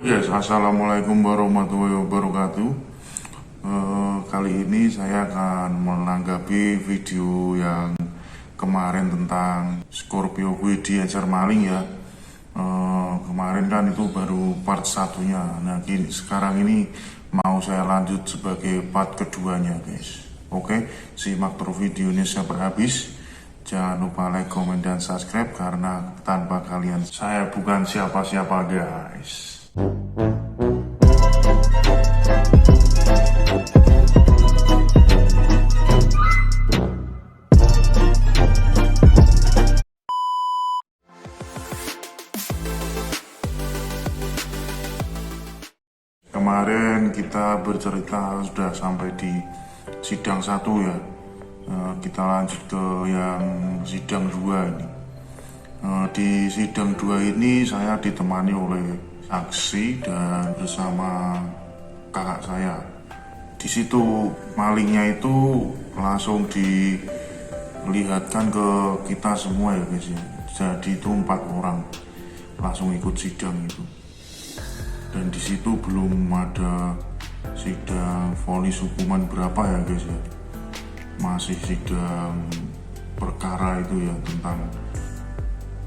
Yes, assalamualaikum warahmatullahi wabarakatuh. Kali ini saya akan menanggapi video yang kemarin tentang Scorpio gue diecer maling ya. Kemarin kan itu baru part satunya. Nah, sekarang ini mau saya lanjut sebagai part keduanya, guys. Oke, simak terus videonya sampai habis. Jangan lupa like, komen, dan subscribe karena tanpa kalian saya bukan siapa-siapa, guys. Kemarin kita bercerita sudah sampai di sidang 1 ya. Kita lanjut ke yang sidang 2 ini. Di sidang 2 ini saya ditemani oleh saksi dan bersama kakak saya. Di situ malingnya itu langsung dilihatkan ke kita semua ya guys ya. Jadi itu 4 orang langsung ikut sidang itu. Dan di situ belum ada sidang vonis hukuman berapa ya guys ya. Masih sidang perkara itu ya tentang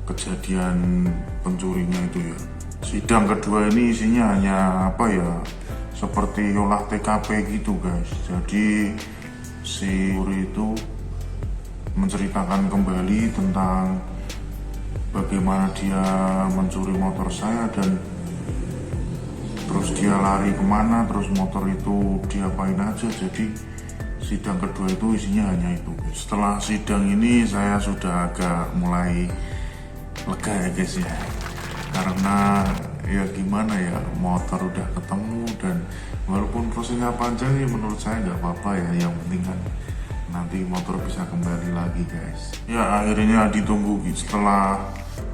kejadian pencurinya itu ya. Sidang kedua ini isinya hanya apa ya, seperti olah TKP gitu guys. Jadi si Uri itu menceritakan kembali tentang bagaimana dia mencuri motor saya dan terus dia lari kemana, terus motor itu diapain aja. Jadi sidang kedua itu isinya hanya itu. Setelah sidang ini saya sudah agak mulai lega ya guys ya, karena ya gimana ya, motor udah ketemu dan walaupun prosesnya panjang ya menurut saya nggak apa-apa ya, yang penting kan nanti motor bisa kembali lagi guys. Ya akhirnya ditunggu setelah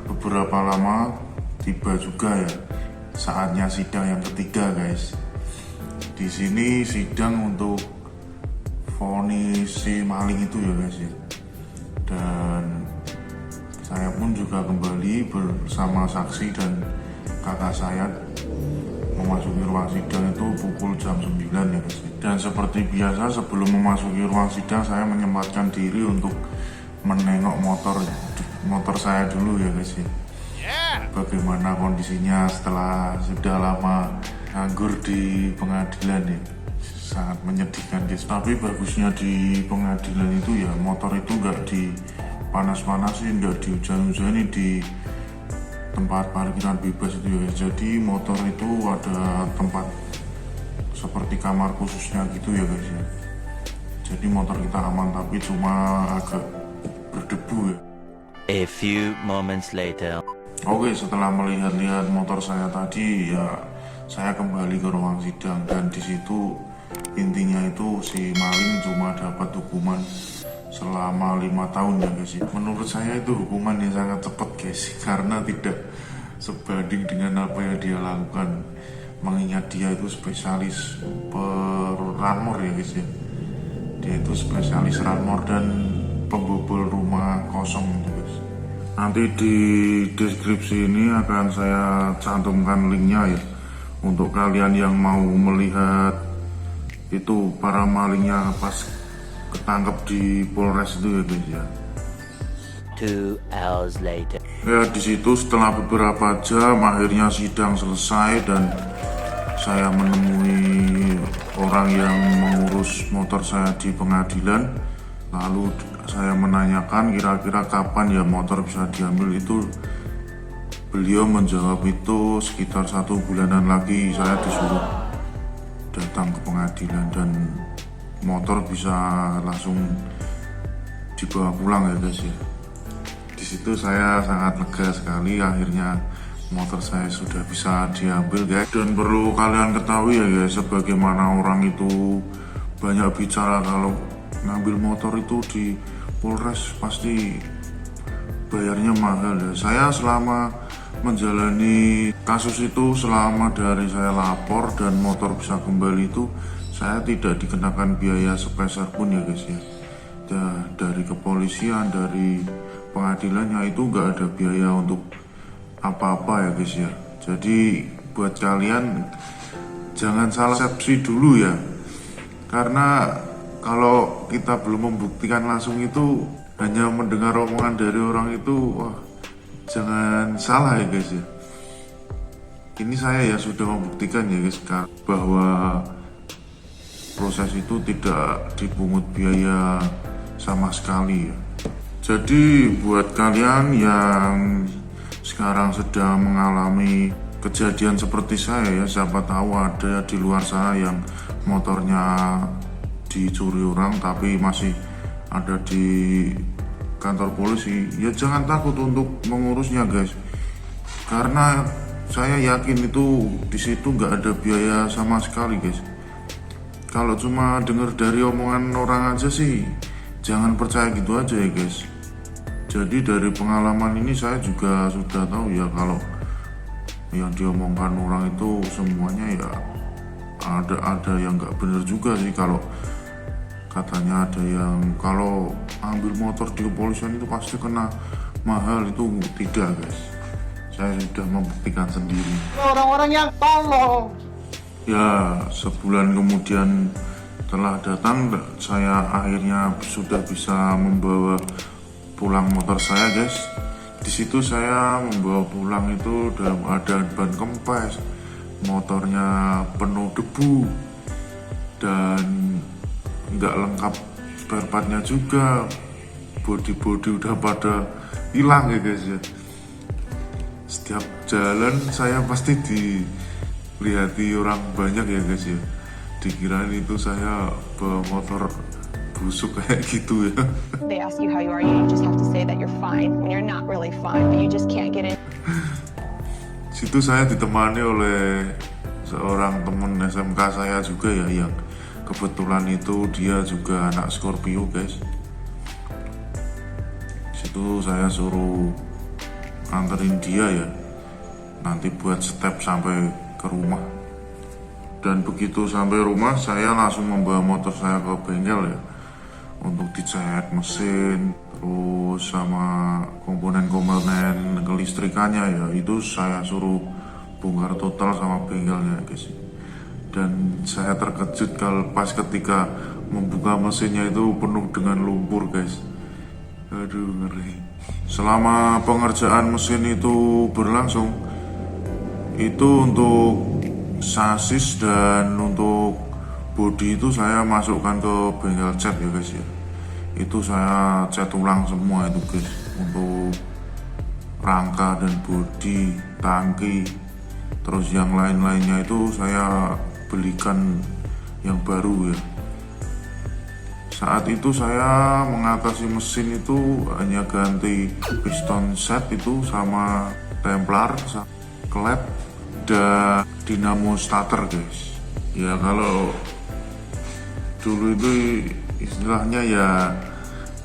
beberapa lama tiba juga ya saatnya sidang yang ketiga guys. Di sini sidang untuk vonis si maling itu ya guys ya. Dan saya pun juga kembali bersama saksi dan kakak saya memasuki ruang sidang itu pukul jam 9 ya guys. Dan seperti biasa sebelum memasuki ruang sidang saya menyempatkan diri untuk menengok motor saya dulu ya guys ya. Bagaimana kondisinya setelah sudah lama nganggur di pengadilan ya. Sangat menyedihkan guys. Tapi bagusnya di pengadilan itu ya, motor itu nggak dipanas-panasin, nggak dihujan-hujanin, di tempat parkiran bebas itu ya. Jadi motor itu ada tempat seperti kamar khususnya gitu ya guys ya. Jadi motor kita aman, tapi cuma agak berdebu ya. A few moments later. Oke, setelah melihat-lihat motor saya tadi ya, saya kembali ke ruang sidang dan di situ intinya itu si maling cuma dapat hukuman selama 5 tahun ya guys. Menurut saya itu hukuman yang sangat cepat guys, karena tidak sebanding dengan apa yang dia lakukan. Mengingat dia itu spesialis ranmor ya guys ya. Dia itu spesialis ranmor dan pembobol rumah kosong gitu guys. Nanti di deskripsi ini akan saya cantumkan linknya ya, untuk kalian yang mau melihat itu para malingnya pas ketangkep di Polres itu ya guys ya. 2 hours later. Ya di situ setelah beberapa jam akhirnya sidang selesai dan saya menemui orang yang mengurus motor saya di pengadilan. Lalu saya menanyakan kira-kira kapan ya motor bisa diambil itu. Beliau menjawab itu sekitar 1 bulanan lagi saya disuruh datang ke pengadilan dan motor bisa langsung dibawa pulang ya guys ya. Di situ saya sangat lega sekali, akhirnya motor saya sudah bisa diambil guys. Dan perlu kalian ketahui ya guys, sebagaimana orang itu banyak bicara kalau ngambil motor itu di Polres pasti bayarnya mahal ya. Saya selama menjalani kasus itu, selama dari saya lapor dan motor bisa kembali itu, saya tidak dikenakan biaya sepeser pun ya guys ya. Dari kepolisian, dari pengadilannya itu nggak ada biaya untuk apa-apa ya guys ya. Jadi buat kalian jangan salah persepsi dulu ya, karena kalau kita belum membuktikan langsung itu, hanya mendengar omongan dari orang itu, wah jangan salah ya guys ya. Ini saya ya sudah membuktikan ya guys, bahwa proses itu tidak dipungut biaya sama sekali ya. Jadi buat kalian yang sekarang sedang mengalami kejadian seperti saya ya, siapa tahu ada di luar sana yang motornya dicuri orang tapi masih ada di kantor polisi, ya jangan takut untuk mengurusnya guys, karena saya yakin itu di situ nggak ada biaya sama sekali guys. Kalau cuma dengar dari omongan orang aja sih jangan percaya gitu aja ya guys. Jadi dari pengalaman ini saya juga sudah tahu ya, kalau yang diomongkan orang itu semuanya ya ada yang nggak bener juga sih. Kalau katanya ada yang kalau ambil motor di kepolisian itu pasti kena mahal, itu tidak guys. Saya sudah membuktikan sendiri. Orang-orang yang tolong. Ya sebulan kemudian telah datang, saya akhirnya sudah bisa membawa pulang motor saya guys. Di situ saya membawa pulang itu dalam keadaan ban kempes, motornya penuh debu dan nggak lengkap spare partnya juga, bodi udah pada hilang ya guys ya. Setiap jalan saya pasti dilihati orang banyak ya guys ya, dikirain itu saya bawa motor busuk kayak gitu ya. They ask you how you are, you just have to say that you're fine when you're not really fine, but you just can't get in. Situ saya ditemani oleh seorang teman SMK saya juga ya, yang kebetulan itu dia juga anak Scorpio guys. Situ saya suruh anterin dia ya, nanti buat step sampai ke rumah. Dan begitu sampai rumah saya langsung membawa motor saya ke bengkel ya, untuk dicek mesin, terus sama komponen-komponen kelistrikannya ya, itu saya suruh bongkar total sama bengkelnya guys. Dan saya terkejut kalau pas ketika membuka mesinnya itu penuh dengan lumpur guys. Aduh ngeri. Selama pengerjaan mesin itu berlangsung, itu untuk sasis dan untuk bodi itu saya masukkan ke bengkel cat ya guys ya. Itu saya cat ulang semua itu guys, untuk rangka dan bodi, tangki, terus yang lain-lainnya itu saya belikan yang baru ya. Saat itu saya mengatasi mesin itu hanya ganti piston set itu sama templar, klep, dan dinamo starter guys. Ya kalau dulu itu istilahnya ya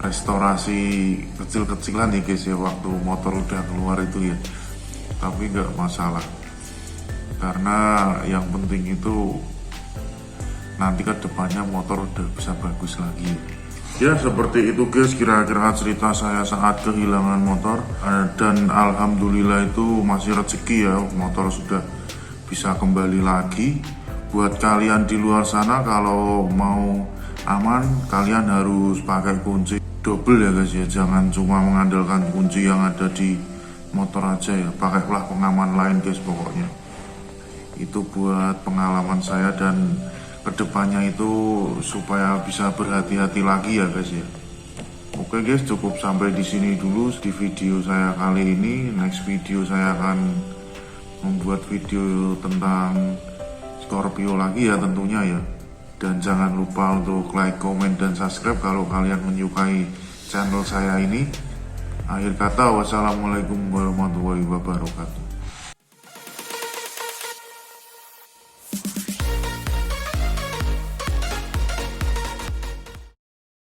restorasi kecil-kecilan ya guys ya, waktu motor udah keluar itu ya. Tapi nggak masalah, karena yang penting itu nanti ke depannya motor udah bisa bagus lagi. Ya seperti itu guys kira-kira cerita saya saat kehilangan motor, dan alhamdulillah itu masih rezeki ya, motor sudah bisa kembali lagi. Buat kalian di luar sana kalau mau aman, kalian harus pakai kunci double ya guys ya, jangan cuma mengandalkan kunci yang ada di motor aja ya, pakailah pengaman lain guys. Pokoknya itu buat pengalaman saya dan kedepannya itu supaya bisa berhati-hati lagi ya guys ya. Oke guys, cukup sampai di sini dulu di video saya kali ini. Next video saya akan membuat video tentang Scorpio lagi ya tentunya ya. Dan jangan lupa untuk like, comment, dan subscribe kalau kalian menyukai channel saya ini. Akhir kata, wassalamualaikum warahmatullahi wabarakatuh.